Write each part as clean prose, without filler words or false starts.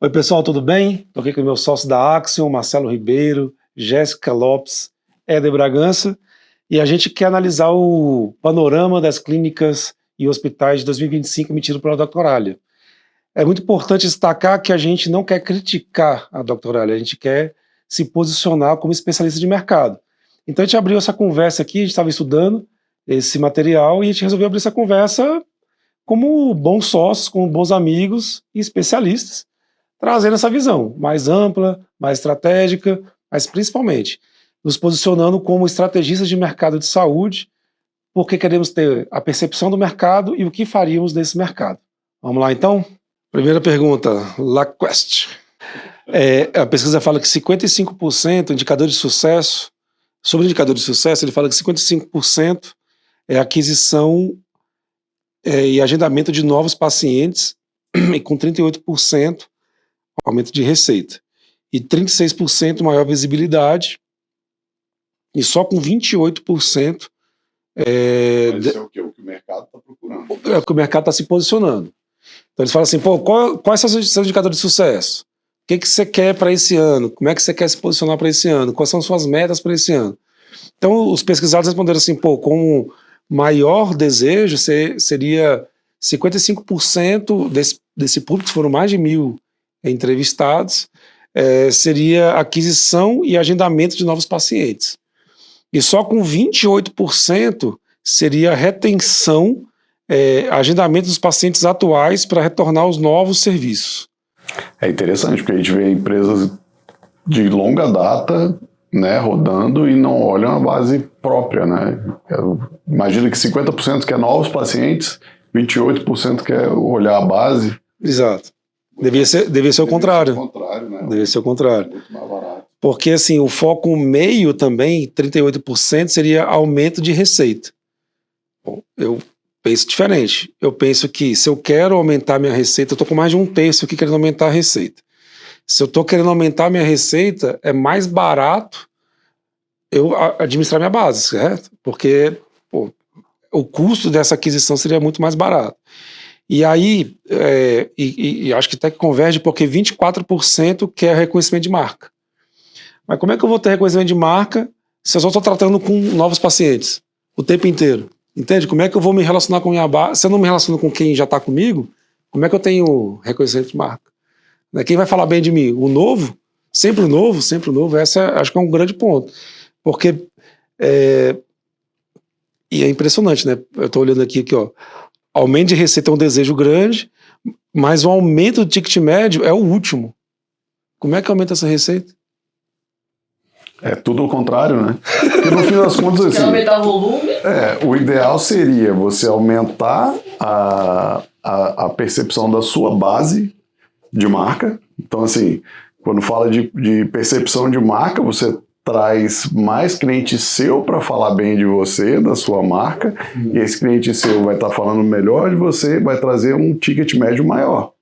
Oi pessoal, tudo bem? Estou aqui com o meu sócio da Axion, Marcelo Ribeiro, Jéssica Lopes, Éder Bragança, e a gente quer analisar o panorama das clínicas e hospitais de 2025 emitido pela Doctoralia. É muito importante destacar que a gente não quer criticar a Doctoralia, a gente quer se posicionar como especialista de mercado. Então a gente abriu essa conversa aqui, a gente estava estudando esse material e a gente resolveu abrir essa conversa como bons sócios, como bons amigos e especialistas, trazendo essa visão mais ampla, mais estratégica, mas principalmente nos posicionando como estrategistas de mercado de saúde, porque queremos ter a percepção do mercado e o que faríamos nesse mercado. Vamos lá então? Primeira pergunta, LaQuest. A pesquisa fala que 55% indicador de sucesso, sobre indicador de sucesso, ele fala que 55% é aquisição e agendamento de novos pacientes, e com 38% aumento de receita, e 36% maior visibilidade, e só com 28% Mas isso é o que o mercado está procurando. É o que o mercado está se posicionando. Então eles falam assim, quais são os seus indicadores de sucesso? O que você quer para esse ano? Como é que você quer se posicionar para esse ano? Quais são suas metas para esse ano? Então os pesquisadores responderam assim, com maior desejo seria 55% desse público, foram mais de 1.000 entrevistados, seria aquisição e agendamento de novos pacientes. E só com 28% seria retenção, agendamento dos pacientes atuais para retornar aos novos serviços. É interessante, porque a gente vê empresas de longa data, né, rodando e não olham a base própria, né? Imagina que 50% quer novos pacientes, 28% quer olhar a base. Exato. Devia ser o contrário. Né? Devia ser o contrário. Muito mais barato. Porque assim, o foco meio também, 38%, seria aumento de receita. Bom, eu penso diferente. Eu penso que se eu quero aumentar minha receita, eu estou com mais de 1/3 aqui querendo aumentar a receita. Se eu estou querendo aumentar minha receita, é mais barato eu administrar minha base, certo? Porque o custo dessa aquisição seria muito mais barato. E aí, acho que até que converge, porque 24% quer reconhecimento de marca. Mas como é que eu vou ter reconhecimento de marca se eu só estou tratando com novos pacientes o tempo inteiro? Entende? Como é que eu vou me relacionar com minha base? Se eu não me relaciono com quem já está comigo, como é que eu tenho reconhecimento de marca? Quem vai falar bem de mim? O novo? Sempre o novo, sempre o novo. Acho que é um grande ponto. Porque, e é impressionante, né? Eu estou olhando aqui, ó. Aumento de receita é um desejo grande, mas o aumento do ticket médio é o último. Como é que aumenta essa receita? É tudo o contrário, né? Porque no fim das contas, assim, quer aumentar o volume? O ideal seria você aumentar a percepção da sua base de marca. Então, assim, quando fala de percepção de marca, você traz mais cliente seu para falar bem de você, da sua marca, e esse cliente seu vai estar falando melhor de você, vai trazer um ticket médio maior.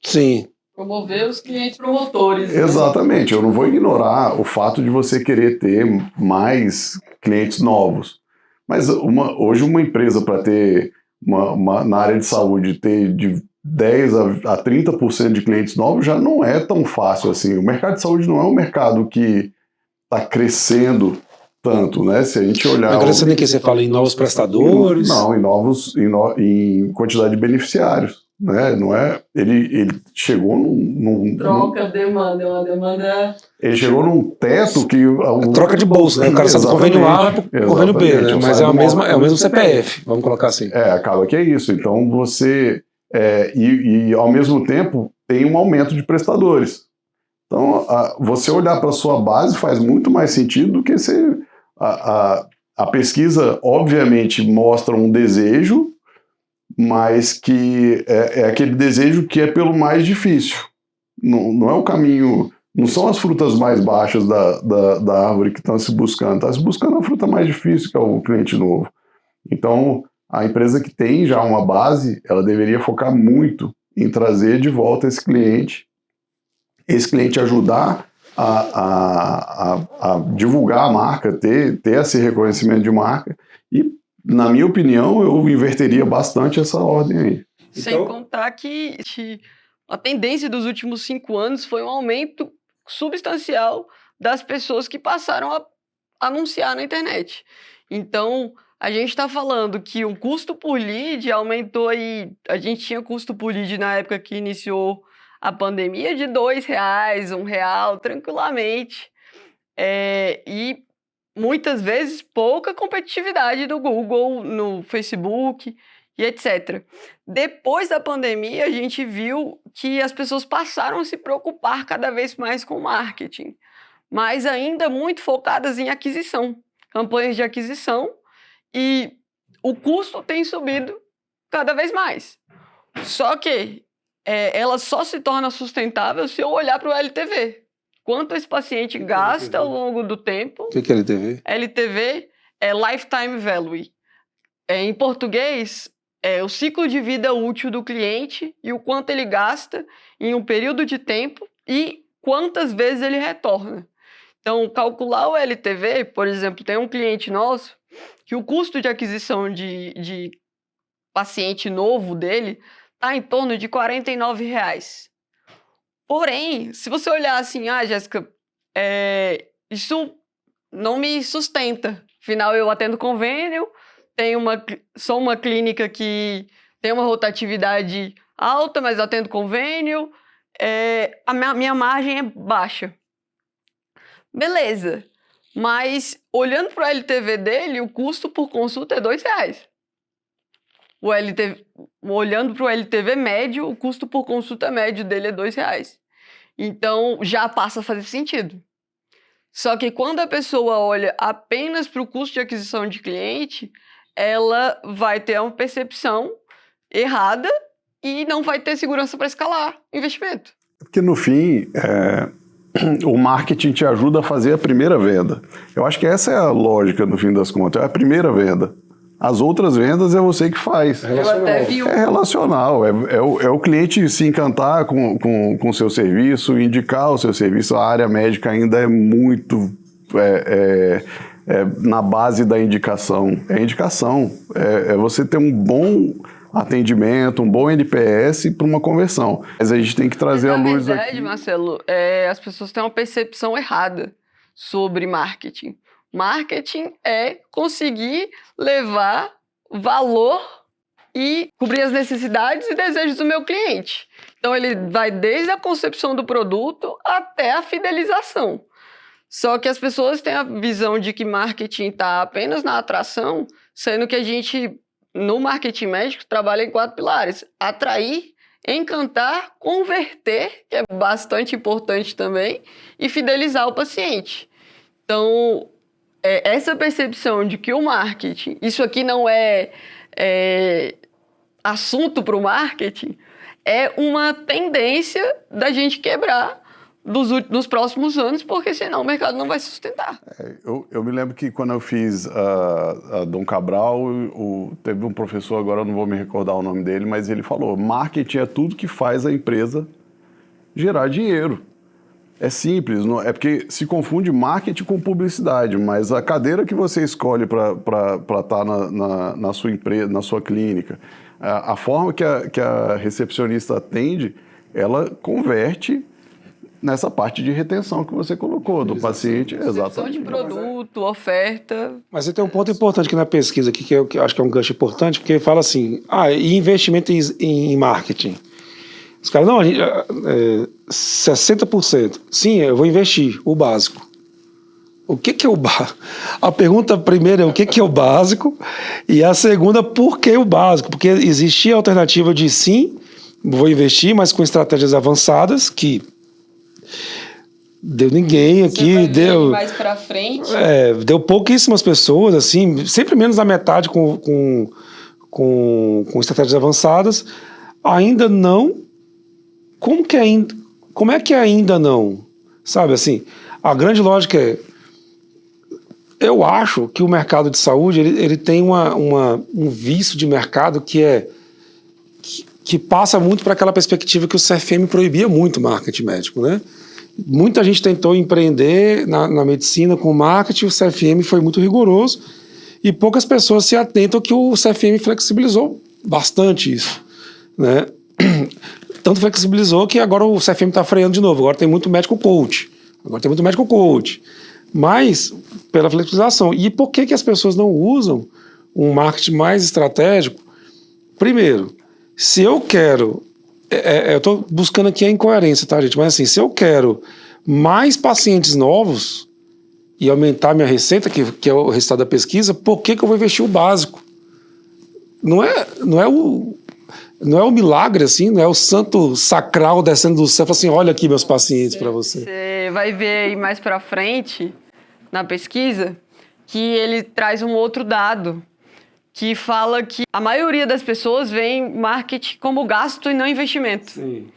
Sim. Promover os clientes promotores. Exatamente, eu não vou ignorar o fato de você querer ter mais clientes novos. Mas hoje uma empresa para ter, na área de saúde, ter de 10% a 30% de clientes novos já não é tão fácil assim. O mercado de saúde não é um mercado que está crescendo tanto, né? Se a gente olhar... Mas crescendo em que você fala em novos prestadores? Não, em quantidade de beneficiários, né? Não é... Ele chegou Troca, demanda, é uma demanda... Ele chegou num teto que... Troca de bolsa, né? O cara sai do convênio A vai pro convênio B, né? Mas é o mesmo CPF, vamos colocar assim. Acaba que é isso. Então você... e ao mesmo tempo tem um aumento de prestadores. Então, você olhar para a sua base faz muito mais sentido do que a pesquisa, obviamente, mostra um desejo, mas que é aquele desejo que é pelo mais difícil. Não é o caminho, não são as frutas mais baixas da árvore que estão se buscando. Está se buscando a fruta mais difícil, que é o cliente novo. Então, a empresa que tem já uma base, ela deveria focar muito em trazer de volta esse cliente ajudar a divulgar a marca, ter esse reconhecimento de marca, e, na minha opinião, eu inverteria bastante essa ordem aí. Sem contar que a tendência dos últimos 5 anos foi um aumento substancial das pessoas que passaram a anunciar na internet. Então, a gente está falando que o custo por lead aumentou aí. A gente tinha custo por lead na época que iniciou a pandemia de R$2, R$1, tranquilamente. E muitas vezes pouca competitividade do Google, no Facebook e etc. Depois da pandemia, a gente viu que as pessoas passaram a se preocupar cada vez mais com marketing, mas ainda muito focadas em aquisição, campanhas de aquisição, e o custo tem subido cada vez mais. Só que ela só se torna sustentável se eu olhar para o LTV. Quanto esse paciente gasta ao longo do tempo. O que é LTV? LTV é Lifetime Value. Em português, é o ciclo de vida útil do cliente e o quanto ele gasta em um período de tempo e quantas vezes ele retorna. Então, calcular o LTV, por exemplo, tem um cliente nosso que o custo de aquisição de paciente novo dele está em torno de R$49. Porém, se você olhar assim, Jéssica, isso não me sustenta. Afinal, eu atendo convênio, sou uma clínica que tem uma rotatividade alta, mas atendo convênio, a minha margem é baixa. Beleza, mas olhando para o LTV dele, o custo por consulta é R$2. Olhando para o LTV médio, o custo por consulta médio dele é R$2. Então, já passa a fazer sentido. Só que quando a pessoa olha apenas para o custo de aquisição de cliente, ela vai ter uma percepção errada e não vai ter segurança para escalar investimento. Porque no fim, o marketing te ajuda a fazer a primeira venda. Eu acho que essa é a lógica, no fim das contas, é a primeira venda. As outras vendas é você que faz. Eu até vi É relacional, é o cliente se encantar com o seu serviço, indicar o seu serviço. A área médica ainda é muito na base da indicação. É indicação, é você ter um bom atendimento, um bom NPS para uma conversão. Mas a gente tem que trazer a luz na verdade, aqui. Marcelo, as pessoas têm uma percepção errada sobre marketing. Marketing é conseguir levar valor e cobrir as necessidades e desejos do meu cliente. Então, ele vai desde a concepção do produto até a fidelização. Só que as pessoas têm a visão de que marketing está apenas na atração, sendo que a gente, no marketing médico, trabalha em 4 pilares. Atrair, encantar, converter, que é bastante importante também, e fidelizar o paciente. Então, essa percepção de que o marketing, isso aqui não é assunto para o marketing, é uma tendência da gente quebrar nos próximos anos, porque senão o mercado não vai sustentar. Eu me lembro que quando eu fiz a Dom Cabral, teve um professor, agora eu não vou me recordar o nome dele, mas ele falou, marketing é tudo que faz a empresa gerar dinheiro. É simples, é porque se confunde marketing com publicidade, mas a cadeira que você escolhe para estar na sua empresa, na sua clínica, a forma que a recepcionista atende, ela converte nessa parte de retenção que você colocou, do paciente. Exatamente. De produto, oferta. Mas tem um ponto importante aqui na pesquisa, aqui, que eu acho que é um gancho importante, porque fala assim, e investimento em marketing? Os caras, não, 60%. Sim, eu vou investir, o básico. O que é o básico? A pergunta primeira é o que é o básico, e a segunda, por que o básico? Porque existia a alternativa de sim, vou investir, mas com estratégias avançadas, que deu ninguém aqui, deu mais para frente. Deu pouquíssimas pessoas, assim, sempre menos da metade com estratégias avançadas. Ainda não. Como é que ainda não? Sabe assim, a grande lógica é, eu acho que o mercado de saúde ele tem um vício de mercado que passa muito para aquela perspectiva que o CFM proibia muito o marketing médico, né? Muita gente tentou empreender na medicina com marketing, o CFM foi muito rigoroso e poucas pessoas se atentam que o CFM flexibilizou bastante isso, né? tanto flexibilizou que agora o CFM está freando de novo. Agora tem muito médico coach. Mas, pela flexibilização. E por que as pessoas não usam um marketing mais estratégico? Primeiro, se eu quero... eu estou buscando aqui a incoerência, tá, gente? Mas assim, se eu quero mais pacientes novos e aumentar minha receita, que é o resultado da pesquisa, por que eu vou investir o básico? Não é o milagre, assim, não é o santo sacral descendo do céu, assim, olha aqui meus pacientes para você. Você vai ver aí mais para frente, na pesquisa, que ele traz um outro dado, que fala que a maioria das pessoas vê marketing como gasto e não investimento. Sim.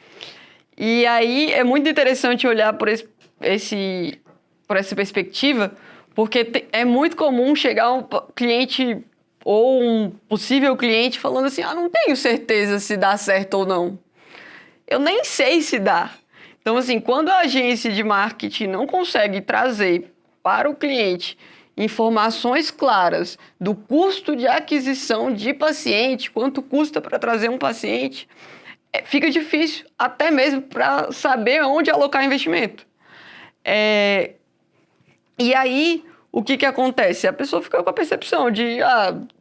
E aí é muito interessante olhar por essa perspectiva, porque é muito comum chegar um cliente ou um possível cliente falando assim, não tenho certeza se dá certo ou não. Eu nem sei se dá. Então, assim, quando a agência de marketing não consegue trazer para o cliente informações claras do custo de aquisição de paciente, quanto custa para trazer um paciente, fica difícil até mesmo para saber onde alocar investimento. E aí, o que acontece? A pessoa fica com a percepção de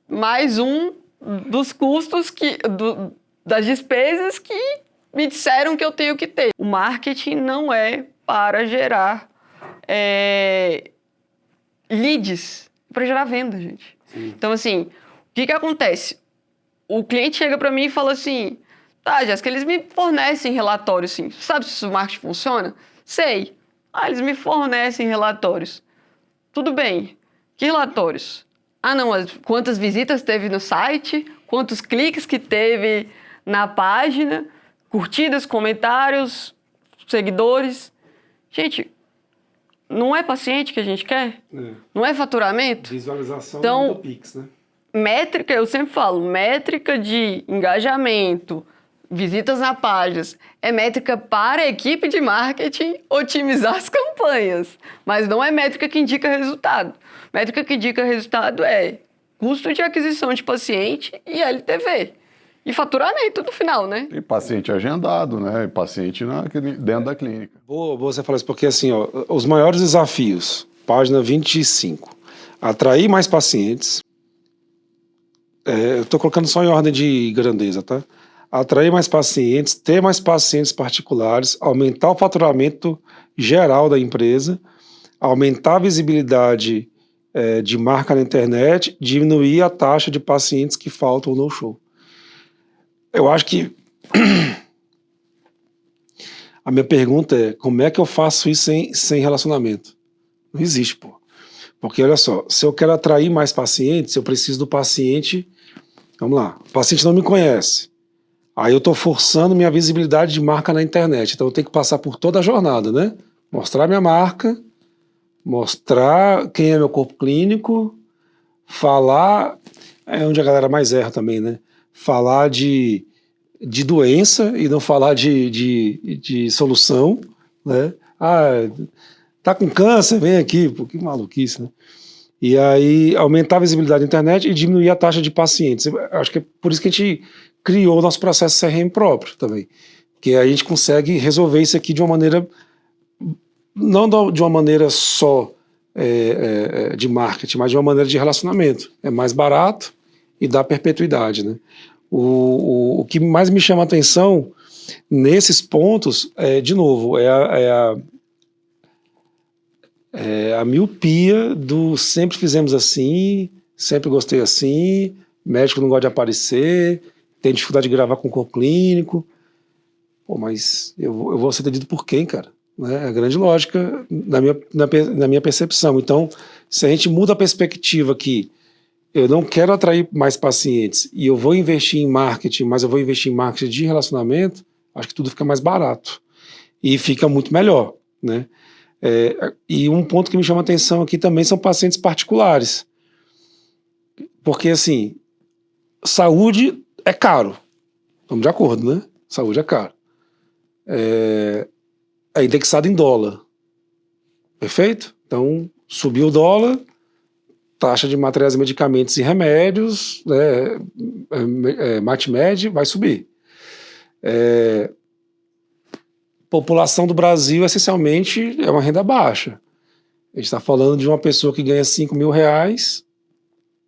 mais um dos custos das despesas que me disseram que eu tenho que ter. O marketing não é para gerar leads, para gerar venda, gente. Sim. Então, assim, o que acontece? O cliente chega para mim e fala assim, tá, Jéssica, eles me fornecem relatórios, sim. Sabe se o marketing funciona? Sei. Eles me fornecem relatórios. Tudo bem. Que relatórios? Não, quantas visitas teve no site, quantos cliques que teve na página, curtidas, comentários, seguidores. Gente, não é paciente que a gente quer? Não é faturamento? Visualização então, do Pix, né? Métrica, eu sempre falo, métrica de engajamento, visitas na páginas, é métrica para a equipe de marketing otimizar as campanhas, mas não é métrica que indica resultado. Métrica que indica resultado é custo de aquisição de paciente e LTV. E faturamento no final, né? E paciente agendado, né? E paciente dentro da clínica. Boa você falar isso, porque assim, os maiores desafios, página 25, atrair mais pacientes, eu estou colocando só em ordem de grandeza, tá? Atrair mais pacientes, ter mais pacientes particulares, aumentar o faturamento geral da empresa, aumentar a visibilidade de marca na internet, diminuir a taxa de pacientes que faltam no show. Eu acho que a minha pergunta é, como é que eu faço isso sem relacionamento? Não existe, pô. Porque olha só, se eu quero atrair mais pacientes, eu preciso do paciente. Vamos lá, o paciente não me conhece. Aí eu estou forçando minha visibilidade de marca na internet. Então eu tenho que passar por toda a jornada, né? Mostrar minha marca, mostrar quem é meu corpo clínico, falar, onde a galera mais erra também, né? Falar de doença e não falar de solução, né? Tá com câncer, vem aqui, pô, que maluquice, né? E aí aumentar a visibilidade da internet e diminuir a taxa de pacientes. Eu acho que é por isso que a gente criou o nosso processo CRM próprio também, que a gente consegue resolver isso aqui de uma maneira, não de uma maneira só de marketing, mas de uma maneira de relacionamento. É mais barato e dá perpetuidade, né? O que mais me chama a atenção nesses pontos, de novo, é a miopia do sempre fizemos assim, sempre gostei assim, médico não gosta de aparecer, tem dificuldade de gravar com o corpo clínico. Pô, mas eu vou ser atendido por quem, cara? É a grande lógica na minha percepção. Então, se a gente muda a perspectiva que eu não quero atrair mais pacientes e eu vou investir em marketing, mas eu vou investir em marketing de relacionamento, acho que tudo fica mais barato e fica muito melhor, né? E um ponto que me chama a atenção aqui também são pacientes particulares. Porque, assim, saúde é caro. Estamos de acordo, né? Saúde é caro. É indexado em dólar. Perfeito? Então, subiu o dólar, taxa de materiais e medicamentos e remédios, né, MatMed vai subir. população do Brasil, essencialmente, é uma renda baixa. A gente está falando de uma pessoa que ganha R$5.000,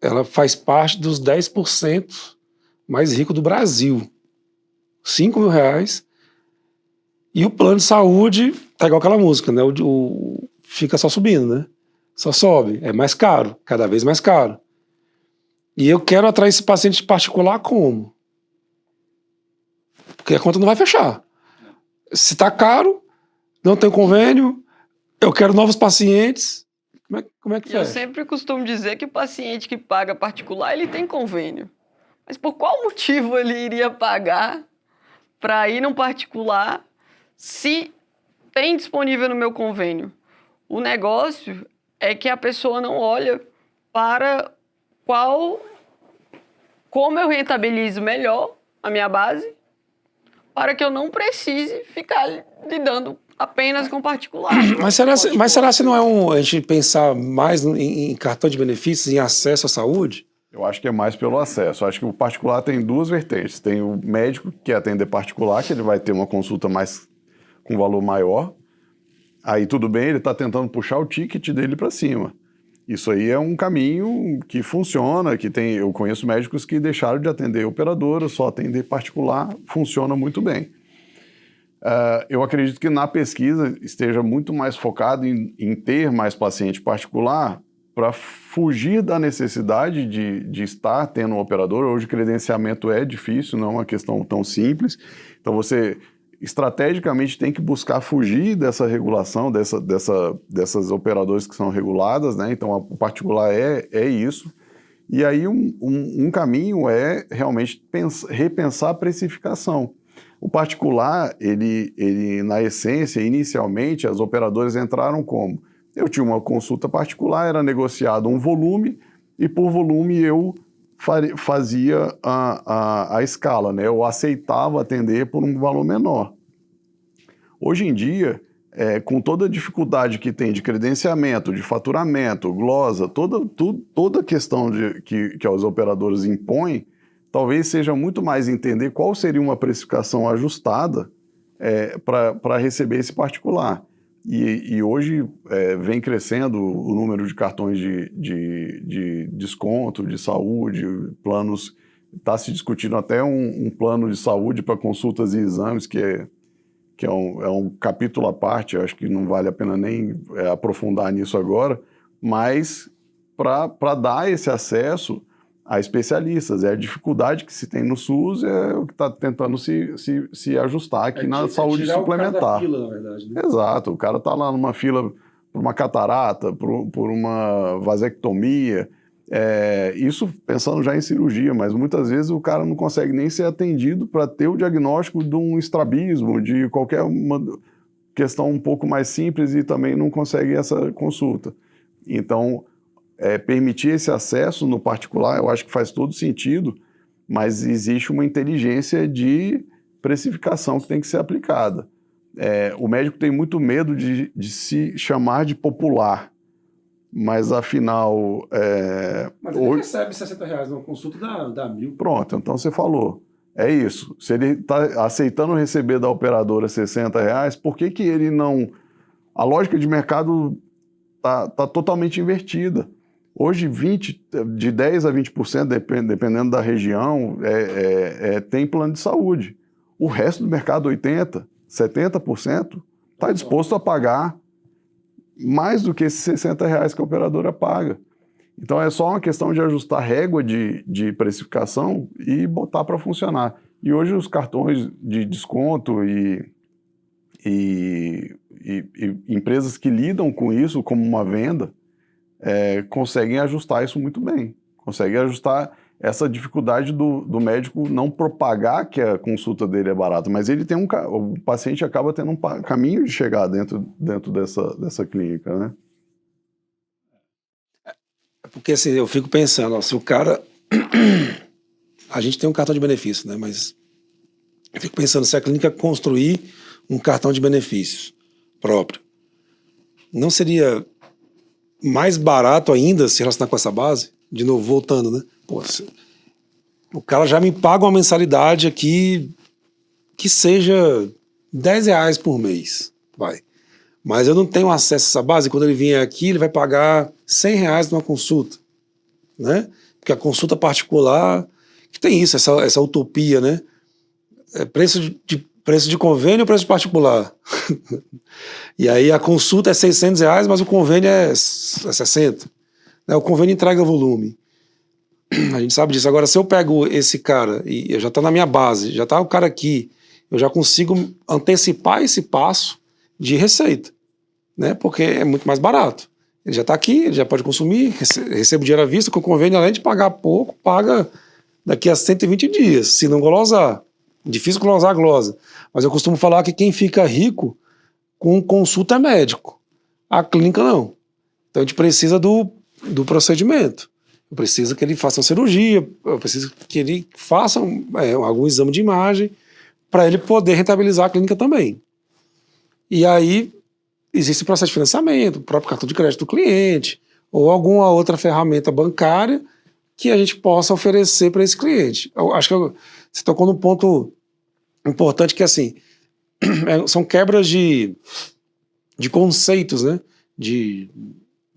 ela faz parte dos 10% mais ricos do Brasil. R$5.000. E o plano de saúde tá igual aquela música, né? Fica só subindo, né? Só sobe. É mais caro, cada vez mais caro. E eu quero atrair esse paciente particular como? Porque a conta não vai fechar. Se tá caro, não tem convênio, eu quero novos pacientes. Como é que Eu faz? sempre costumo dizer que o paciente que paga particular, ele tem convênio. Mas por qual motivo ele iria pagar para ir num particular se tem disponível no meu convênio? O negócio é que a pessoa não olha para como eu rentabilizo melhor a minha base para que eu não precise ficar lidando apenas com particular. Mas será se não é a gente pensar mais em cartão de benefícios, em acesso à saúde? Eu acho que é mais pelo acesso. Eu acho que o particular tem duas vertentes. Tem o médico que atende particular, que ele vai ter uma consulta com valor maior. Aí tudo bem, ele está tentando puxar o ticket dele para cima. Isso aí é um caminho que funciona, eu conheço médicos que deixaram de atender operadora, só atender particular, funciona muito bem. Eu acredito que na pesquisa esteja muito mais focado em ter mais paciente particular para fugir da necessidade de estar tendo um operador. Hoje credenciamento é difícil, não é uma questão tão simples. Então você estrategicamente tem que buscar fugir dessa regulação, dessas operadoras que são reguladas, né? Então o particular é isso. E aí um caminho é realmente repensar a precificação. O particular, ele na essência, inicialmente, as operadoras entraram como? Eu tinha uma consulta particular, era negociado um volume, e por volume eu fazia a escala, né? Eu aceitava atender por um valor menor. Hoje em dia, com toda a dificuldade que tem de credenciamento, de faturamento, glosa, toda a questão que os operadores impõem, talvez seja muito mais entender qual seria uma precificação ajustada para receber esse particular. E hoje vem crescendo o número de cartões de desconto, de saúde, planos. Está se discutindo até um plano de saúde para consultas e exames, que é um capítulo à parte. Eu acho que não vale a pena nem aprofundar nisso agora, mas para dar esse acesso a especialistas. A dificuldade que se tem no SUS é o que está tentando se ajustar aqui na saúde suplementar. O cara da fila, na verdade, né? Exato, o cara está lá numa fila por uma catarata, por uma vasectomia, isso pensando já em cirurgia, mas muitas vezes o cara não consegue nem ser atendido para ter o diagnóstico de um estrabismo, de qualquer uma questão um pouco mais simples, e também não consegue essa consulta. Então, permitir esse acesso no particular, eu acho que faz todo sentido, mas existe uma inteligência de precificação que tem que ser aplicada. O médico tem muito medo de se chamar de popular, mas afinal... Mas ele recebe R$60 numa consulta, dá 1.000. Pronto, então você falou. É isso. Se ele está aceitando receber da operadora R$60, por que ele não... A lógica de mercado está totalmente invertida. Hoje, de 10% a 20%, dependendo da região, tem plano de saúde. O resto do mercado, 80%, 70%, está disposto a pagar mais do que esses R$60 que a operadora paga. Então, é só uma questão de ajustar a régua de precificação e botar para funcionar. E hoje, os cartões de desconto e empresas que lidam com isso como uma venda, conseguem ajustar isso muito bem. Conseguem ajustar essa dificuldade do médico não propagar que a consulta dele é barata, mas ele tem o paciente acaba tendo um caminho de chegar dentro dessa clínica, né? Porque assim, eu fico pensando, se o cara... A gente tem um cartão de benefício, né? Mas eu fico pensando, se a clínica construir um cartão de benefícios próprio, não seria mais barato ainda se relacionar com essa base? De novo, voltando, né? Pô, o cara já me paga uma mensalidade aqui que seja R$10 por mês, vai. Mas eu não tenho acesso a essa base, quando ele vier aqui, ele vai pagar R$100 numa consulta, né? Porque a consulta particular, que tem isso, essa utopia, né? É preço de convênio ou preço de particular? E aí a consulta é R$600, mas o convênio é 60. Né? O convênio entrega volume. A gente sabe disso. Agora, se eu pego esse cara e eu já está na minha base, já está o cara aqui, eu já consigo antecipar esse passo de receita, né? Porque é muito mais barato. Ele já está aqui, ele já pode consumir, recebe o dinheiro à vista, com o convênio, além de pagar pouco, paga daqui a 120 dias, se não glosar. Difícil glosar a glosa. Mas eu costumo falar que quem fica rico com consulta é médico. A clínica não. Então a gente precisa do procedimento. Eu preciso que ele faça uma cirurgia, eu preciso que ele faça algum exame de imagem para ele poder rentabilizar a clínica também. E aí existe o processo de financiamento, o próprio cartão de crédito do cliente, ou alguma outra ferramenta bancária que a gente possa oferecer para esse cliente. Eu acho que você tocou num ponto importante que, assim, são quebras de conceitos, né? De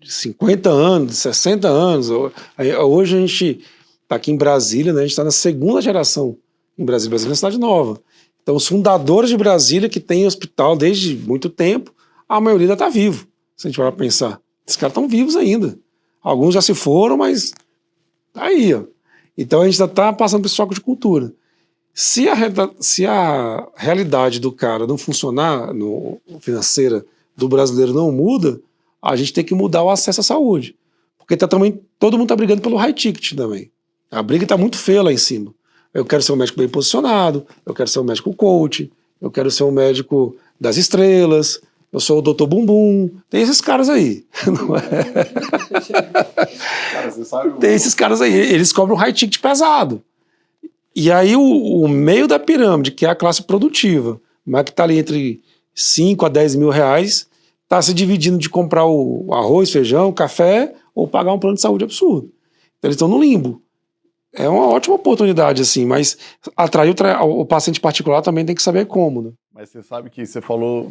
50 anos, de 60 anos. Hoje a gente está aqui em Brasília, né? A gente está na segunda geração em Brasília. Brasília é uma cidade nova. Então, os fundadores de Brasília, que tem hospital desde muito tempo, a maioria ainda está vivo, se a gente vai pensar. Esses caras estão vivos ainda. Alguns já se foram, mas tá aí, ó. Então a gente ainda está passando por esse choque de cultura. Se a realidade do cara não funcionar, financeira do brasileiro não muda, a gente tem que mudar o acesso à saúde. Porque também, todo mundo está brigando pelo high ticket também. A briga está muito feia lá em cima. Eu quero ser um médico bem posicionado, eu quero ser um médico coach, eu quero ser um médico das estrelas, eu sou o doutor Bumbum. Tem esses caras aí. Não é? Cara, você sabe Tem esses caras aí. Eles cobram um high ticket pesado. E aí o meio da pirâmide, que é a classe produtiva, mas que está ali entre 5 a 10 mil reais, está se dividindo de comprar o arroz, feijão, café, ou pagar um plano de saúde absurdo. Então eles estão no limbo. É uma ótima oportunidade, assim, mas atrair o paciente particular também tem que saber como, né? Mas você sabe que você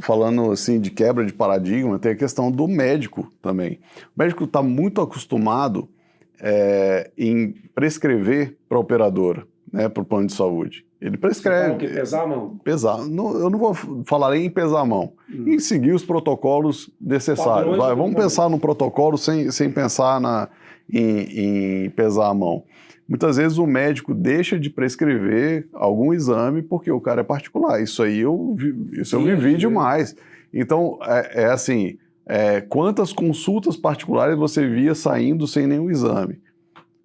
falando assim de quebra de paradigma, tem a questão do médico também. O médico está muito acostumado em prescrever para a operadora, né, para o plano de saúde. Ele prescreve. Você fala pesar a mão? Pesar. Eu não vou falar em pesar a mão. Em seguir os protocolos necessários. Vamos pensar no protocolo sem pensar em pesar a mão. Muitas vezes o médico deixa de prescrever algum exame porque o cara é particular. Isso aí eu vivi demais. Então, assim, quantas consultas particulares você via saindo sem nenhum exame?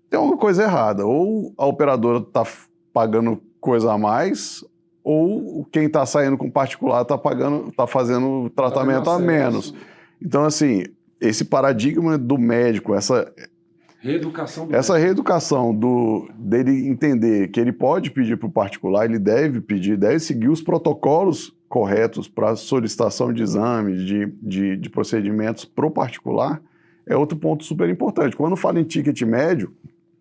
Tem alguma coisa errada. Ou a operadora está pagando coisa a mais, ou quem está saindo com particular está fazendo tratamento a menos. Então, assim, esse paradigma do médico, essa reeducação dele entender que ele pode pedir para o particular, ele deve seguir os protocolos corretos para solicitação de exames, de procedimentos para o particular, é outro ponto super importante. Quando fala em ticket médio,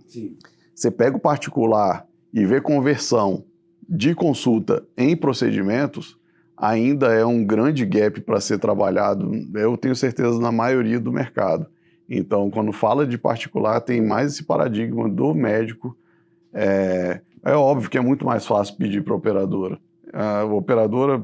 sim, você pega o particular e vê conversão de consulta em procedimentos, ainda é um grande gap para ser trabalhado, eu tenho certeza, na maioria do mercado. Então, quando fala de particular, tem mais esse paradigma do médico. É óbvio que é muito mais fácil pedir para a operadora. A operadora,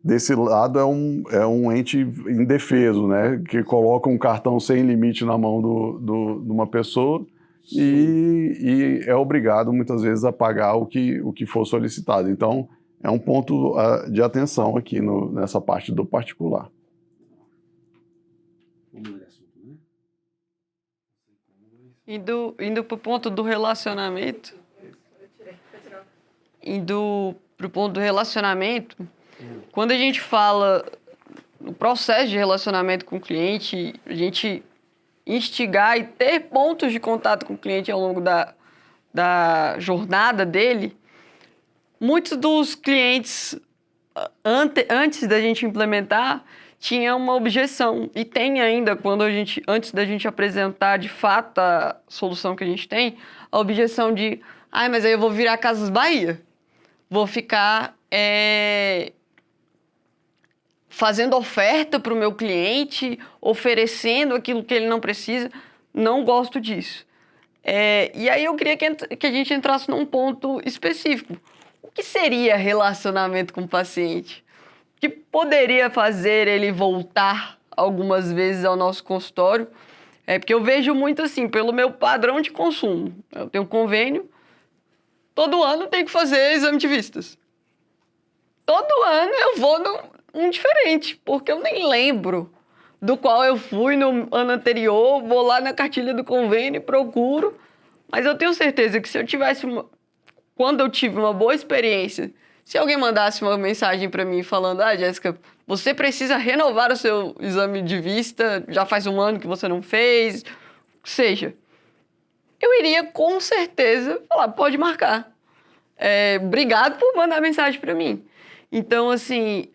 desse lado, é um ente indefeso, né? Que coloca um cartão sem limite na mão de uma pessoa e é obrigado, muitas vezes, a pagar o que for solicitado. Então, é um ponto de atenção aqui nessa parte do particular. Indo para o ponto do relacionamento, quando a gente fala no processo de relacionamento com o cliente, a gente instigar e ter pontos de contato com o cliente ao longo da jornada dele, muitos dos clientes, antes da gente implementar, tinha uma objeção, e tem ainda, antes da gente apresentar de fato a solução que a gente tem, a objeção de, mas aí eu vou virar Casas Bahia, vou ficar fazendo oferta para o meu cliente, oferecendo aquilo que ele não precisa. Não gosto disso. E aí eu queria que a gente entrasse num ponto específico. O que seria relacionamento com o paciente? O que poderia fazer ele voltar algumas vezes ao nosso consultório? Porque eu vejo muito assim, pelo meu padrão de consumo. Eu tenho um convênio, todo ano eu tenho que fazer exame de vistas. Todo ano eu vou num diferente, porque eu nem lembro do qual eu fui no ano anterior, vou lá na cartilha do convênio e procuro. Mas eu tenho certeza que se eu tivesse quando eu tive uma boa experiência, se alguém mandasse uma mensagem para mim falando, Jéssica, você precisa renovar o seu exame de vista, já faz um ano que você não fez, seja, eu iria com certeza falar, pode marcar. Obrigado por mandar mensagem para mim. Então, assim,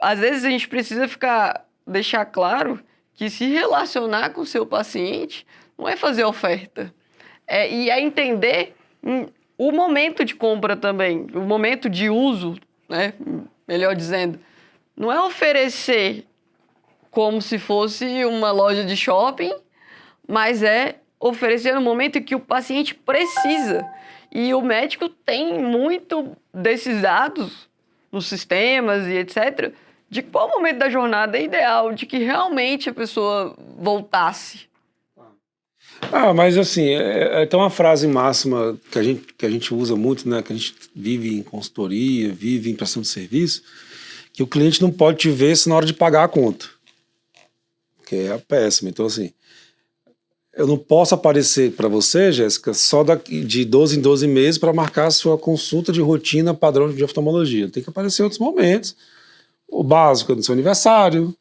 às vezes a gente precisa deixar claro que se relacionar com o seu paciente não é fazer oferta. E é entender o momento de compra também, o momento de uso, né? Melhor dizendo. Não é oferecer como se fosse uma loja de shopping, mas é oferecer no momento que o paciente precisa. E o médico tem muito desses dados nos sistemas e etc., de qual momento da jornada é ideal, de que realmente a pessoa voltasse. Mas assim, tem uma frase máxima que a gente usa muito, né? Que a gente vive em consultoria, vive em prestação de serviço, que o cliente não pode te ver se na hora de pagar a conta. Que é péssimo. Então, assim, eu não posso aparecer para você, Jéssica, só de 12 em 12 meses para marcar a sua consulta de rotina padrão de oftalmologia. Tem que aparecer em outros momentos. O básico é no seu aniversário,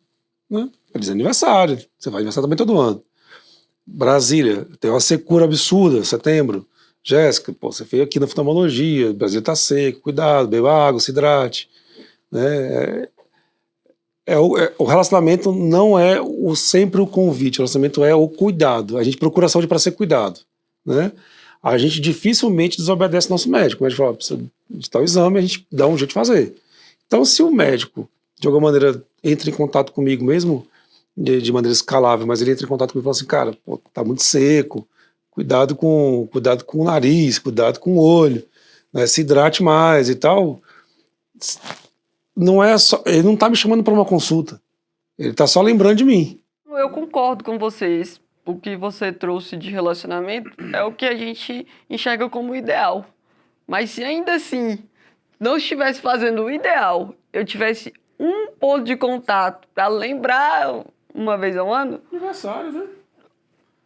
né? Feliz aniversário. Você vai aniversário também todo ano. Brasília, tem uma secura absurda, setembro. Jéssica, você veio aqui na oftalmologia, Brasília tá seco, cuidado, beba água, se hidrate. Né? O relacionamento não é sempre o convite, o relacionamento é o cuidado. A gente procura a saúde para ser cuidado. Né? A gente dificilmente desobedece nosso médico. O médico fala, precisa de tal exame, a gente dá um jeito de fazer. Então, se o médico, de alguma maneira, entra em contato comigo mesmo, de maneira escalável, mas ele entra em contato comigo e fala assim, cara, tá muito seco, cuidado com o nariz, cuidado com o olho, né, se hidrate mais e tal. Não é só, ele não tá me chamando para uma consulta, ele tá só lembrando de mim. Eu concordo com vocês. O que você trouxe de relacionamento é o que a gente enxerga como ideal. Mas se ainda assim não estivesse fazendo o ideal, eu tivesse um ponto de contato para lembrar uma vez ao ano. Aniversário, né?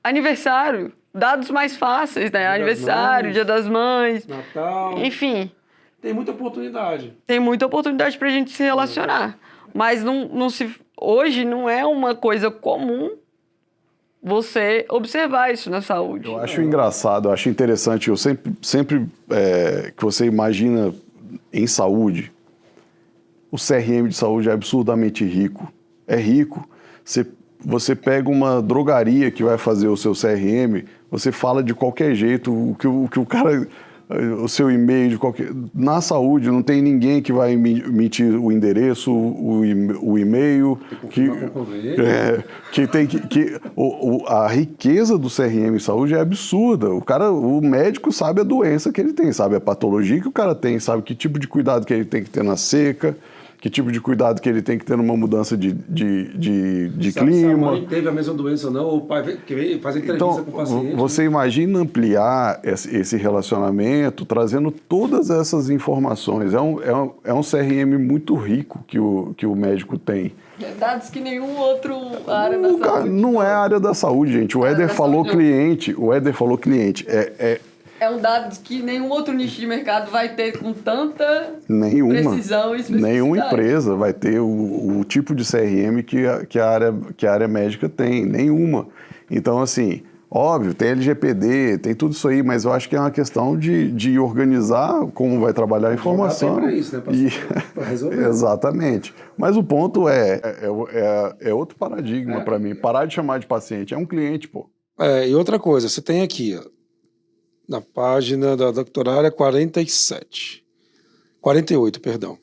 Aniversário. Dados mais fáceis, né? Aniversário, Dia das Mães. Natal. Enfim. Tem muita oportunidade. Tem muita oportunidade pra gente se relacionar. Mas hoje não é uma coisa comum você observar isso na saúde. Eu acho engraçado, eu acho interessante. Eu sempre que você imagina em saúde, o CRM de saúde é absurdamente rico. É rico. Você pega uma drogaria que vai fazer o seu CRM, você fala de qualquer jeito, o que o cara, o seu e-mail, de qualquer. Na saúde não tem ninguém que vai emitir o endereço, o e-mail, a riqueza do CRM em saúde é absurda. O médico sabe a doença que ele tem, sabe a patologia que o cara tem, sabe que tipo de cuidado que ele tem que ter na seca. Que tipo de cuidado que ele tem que ter numa mudança de clima. Se a mãe teve a mesma doença ou não, ou o pai faz entrevista com o paciente. Você imagina ampliar esse relacionamento, trazendo todas essas informações. É um CRM muito rico que o médico tem. Dados que nenhum outro área da saúde. Não é a área da saúde, gente. O Éder falou cliente. É um dado que nenhum outro nicho de mercado vai ter com tanta precisão e especificidade. Nenhuma empresa vai ter o tipo de CRM que a área médica tem. Nenhuma. Então, assim, óbvio, tem LGPD, tem tudo isso aí, mas eu acho que é uma questão de organizar como vai trabalhar a informação. Para isso, né? Para resolver. Exatamente. Mas o ponto é outro paradigma para mim. Parar de chamar de paciente. É um cliente, pô. E outra coisa, você tem aqui, ó, na página da doutorada 48, perdão.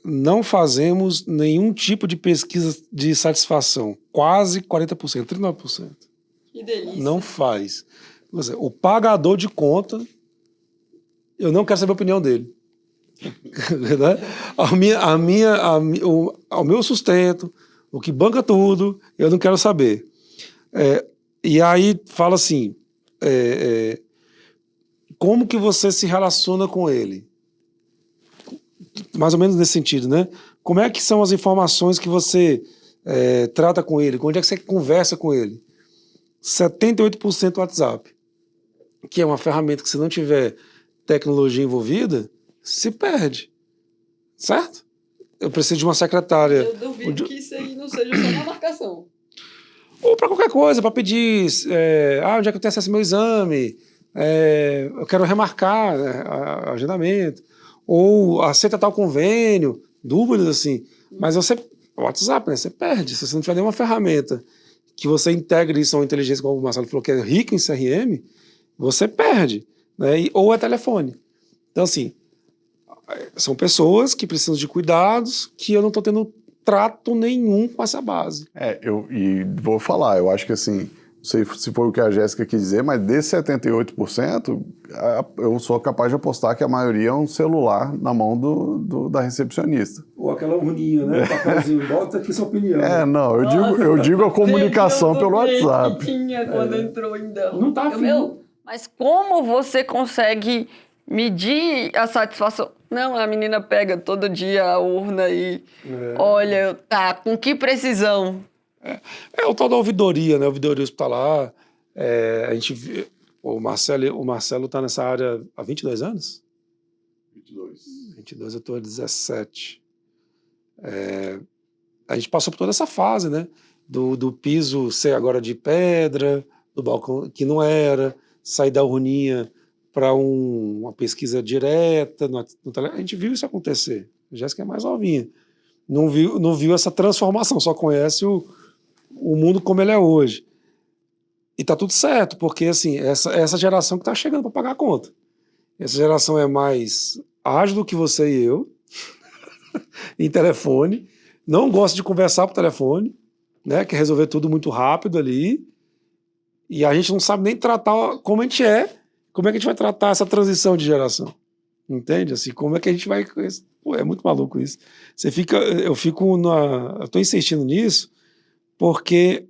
Não fazemos nenhum tipo de pesquisa de satisfação. Quase 40%, 39%. Que delícia. Não faz. O pagador de conta, eu não quero saber a opinião dele. O meu sustento, o que banca tudo, eu não quero saber. E aí fala assim, como que você se relaciona com ele? Mais ou menos nesse sentido, né? Como é que são as informações que você trata com ele? Onde é que você conversa com ele? 78% WhatsApp, que é uma ferramenta que, se não tiver tecnologia envolvida, se perde. Certo? Eu preciso de uma secretária. Eu duvido que isso aí não seja só uma marcação. Ou para qualquer coisa, para pedir onde é que eu tenho acesso ao meu exame, eu quero remarcar agendamento, ou aceita tal convênio, dúvidas assim. Mas o WhatsApp, né, você perde. Se você não tiver nenhuma ferramenta que você integre isso a uma inteligência, como o Marcelo falou, que é rico em CRM, você perde. Né? Ou é telefone. Então, assim, são pessoas que precisam de cuidados que eu não estou tendo trato nenhum com essa base. E vou falar, eu acho que assim, não sei se foi o que a Jéssica quis dizer, mas desses 78%, eu sou capaz de apostar que a maioria é um celular na mão da recepcionista. Ou aquela urninha, né? Papelzinho, bota aqui sua opinião. Não, eu digo a comunicação pelo WhatsApp. Que tinha quando entrou ainda. Não tá afim. Mas como você consegue medir a satisfação? Não, a menina pega todo dia a urna e olha, tá, com que precisão? É o tal da ouvidoria, né? Ouvidoria hospitalar. A gente o Marcelo está nessa área há 22 anos? 22, eu estou há 17. A gente passou por toda essa fase, né? Do piso ser agora de pedra, do balcão que não era, sair da urninha para uma pesquisa direta. A gente viu isso acontecer. A Jéssica é mais novinha. Não viu essa transformação, só conhece o mundo como ele é hoje. E tá tudo certo, porque assim, essa geração que tá chegando para pagar a conta. Essa geração é mais ágil do que você e eu, em telefone, não gosta de conversar por telefone, né, quer resolver tudo muito rápido ali, e a gente não sabe nem tratar como a gente como é que a gente vai tratar essa transição de geração. Entende? Assim, como é que a gente vai... Pô, é muito maluco isso. Eu tô insistindo nisso, porque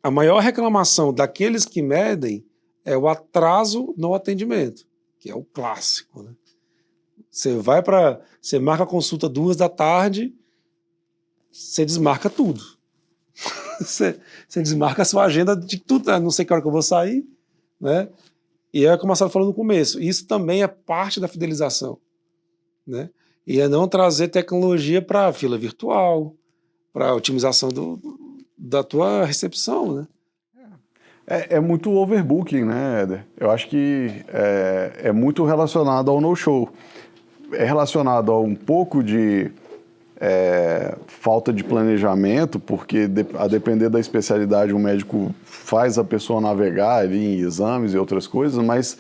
a maior reclamação daqueles que medem é o atraso no atendimento, que é o clássico, né? Você marca a consulta 14h, você desmarca tudo. Você desmarca a sua agenda de tudo, não sei que hora que eu vou sair, né? E é como o Marcelo falou no começo, isso também é parte da fidelização, né? E é não trazer tecnologia para fila virtual, para otimização da tua recepção, né? É muito overbooking, né, Éder? Eu acho que é muito relacionado ao no-show. É relacionado a um pouco de falta de planejamento, porque a depender da especialidade, o médico faz a pessoa navegar ali em exames e outras coisas, mas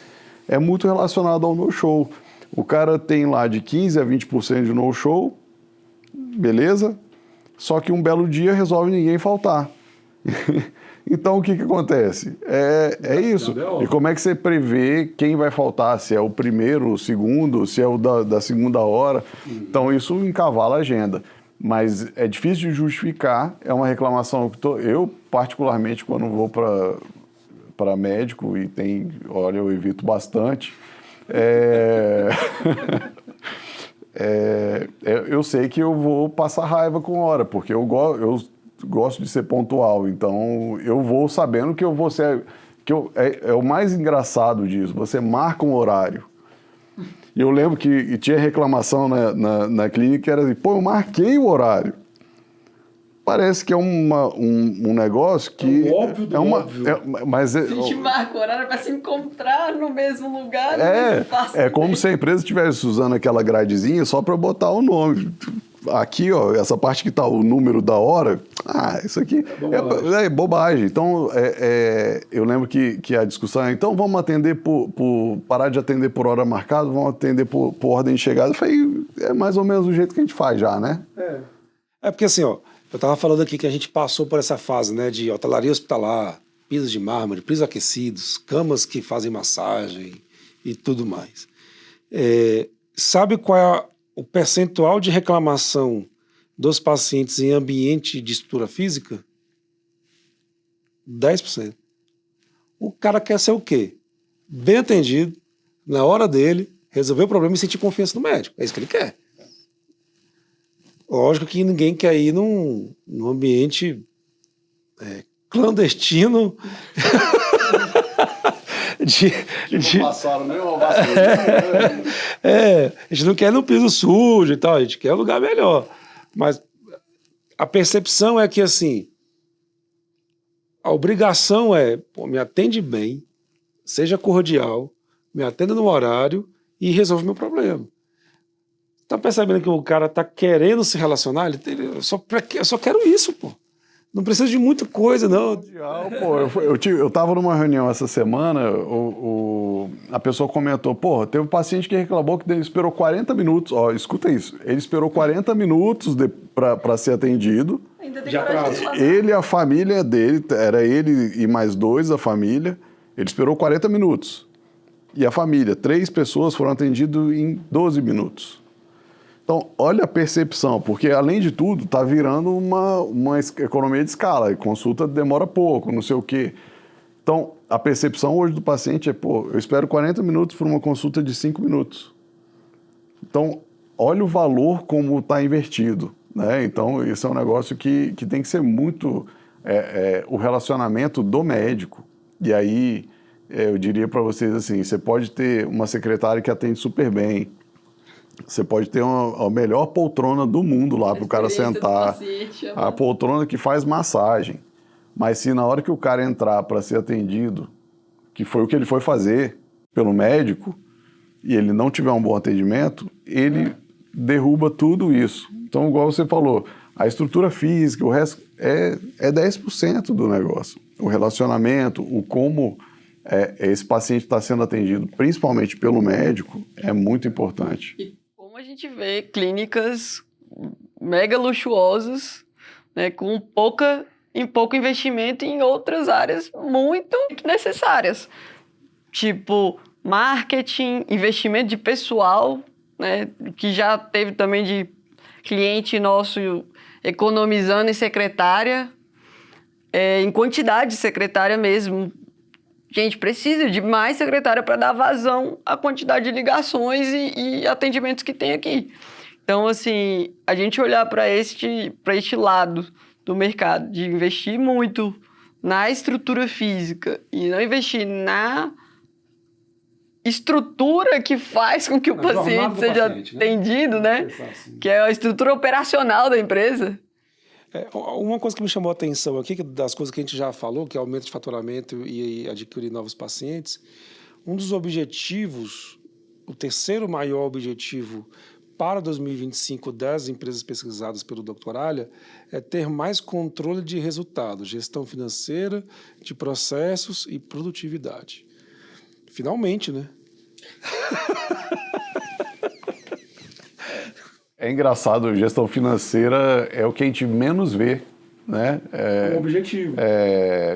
é muito relacionado ao no-show. O cara tem lá de 15% a 20% de no-show, beleza? Só que um belo dia resolve ninguém faltar. Então o que acontece? É isso. E como é que você prevê quem vai faltar? Se é o primeiro, o segundo, se é o da segunda hora. Então isso encavala a agenda. Mas é difícil de justificar, é uma reclamação que eu, particularmente, quando vou para médico, e eu evito bastante, eu sei que eu vou passar raiva com hora, porque eu gosto de ser pontual, então eu vou sabendo que eu vou ser... é o mais engraçado disso, você marca um horário. E eu lembro que tinha reclamação na clínica, que era assim, pô, eu marquei o horário. Parece que é um negócio que... É óbvio do óbvio. Mas a gente marca o horário para se encontrar no mesmo lugar, no mesmo passo. É como se a empresa estivesse usando aquela gradezinha só para botar o nome. Aqui, ó, essa parte que está o número da hora, isso aqui é bobagem. Então, eu lembro que a discussão é, então vamos atender parar de atender por hora marcada, vamos atender por ordem de chegada. Eu falei, é mais ou menos do jeito que a gente faz já, né? É porque assim, ó, eu estava falando aqui que a gente passou por essa fase, né, de hotelaria hospitalar, pisos de mármore, pisos aquecidos, camas que fazem massagem e tudo mais. Sabe qual é o percentual de reclamação dos pacientes em ambiente de estrutura física? 10%. O cara quer ser o quê? Bem atendido, na hora dele, resolver o problema e sentir confiança no médico. É isso que ele quer. Lógico que ninguém quer ir num ambiente clandestino Não passaram nem uma vacina. a gente não quer ir no piso sujo e tal, a gente quer um lugar melhor. Mas a percepção é que, assim, a obrigação me atende bem, seja cordial, me atenda no horário e resolve meu problema. Tá percebendo que o cara tá querendo se relacionar? Eu só quero isso, pô. Não precisa de muita coisa, não. Pô, eu tava numa reunião essa semana, a pessoa comentou, pô, teve um paciente que reclamou que ele esperou 40 minutos, ó, escuta isso, ele esperou 40 minutos para ser atendido. Ainda tem Já coragem de falar. Ele e a família dele, era ele e mais 2 da família, ele esperou 40 minutos. E a família, 3 pessoas foram atendidas em 12 minutos. Então, olha a percepção, porque além de tudo, está virando uma economia de escala, e consulta demora pouco, não sei o quê. Então, a percepção hoje do paciente é, pô, eu espero 40 minutos por uma consulta de 5 minutos. Então, olha o valor como está invertido, né? Então, isso é um negócio que tem que ser muito o relacionamento do médico. E aí, eu diria para vocês assim, você pode ter uma secretária que atende super bem, você pode ter a melhor poltrona do mundo lá para o cara sentar, a poltrona que faz massagem. Mas se na hora que o cara entrar para ser atendido, que foi o que ele foi fazer pelo médico, e ele não tiver um bom atendimento, ele derruba tudo isso. Então, igual você falou, a estrutura física, o resto é 10% do negócio. O relacionamento, o como esse paciente está sendo atendido, principalmente pelo médico, é muito importante. E como a gente vê clínicas mega luxuosas, né, com pouco investimento em outras áreas muito necessárias. Tipo, marketing, investimento de pessoal, né, que já teve também de cliente nosso economizando em secretária, em quantidade de secretária mesmo. Gente, precisa de mais secretária para dar vazão à quantidade de ligações e atendimentos que tem aqui. Então, assim, a gente olhar para este lado do mercado, de investir muito na estrutura física e não investir na estrutura que faz com que o paciente seja atendido, né? Que é a estrutura operacional da empresa. Uma coisa que me chamou a atenção aqui, das coisas que a gente já falou, que é aumento de faturamento e adquirir novos pacientes, um dos objetivos, o terceiro maior objetivo para 2025 das empresas pesquisadas pelo Dr. Alia é ter mais controle de resultados, gestão financeira, de processos e produtividade. Finalmente, né? É engraçado, gestão financeira é o que a gente menos vê, né? É um objetivo.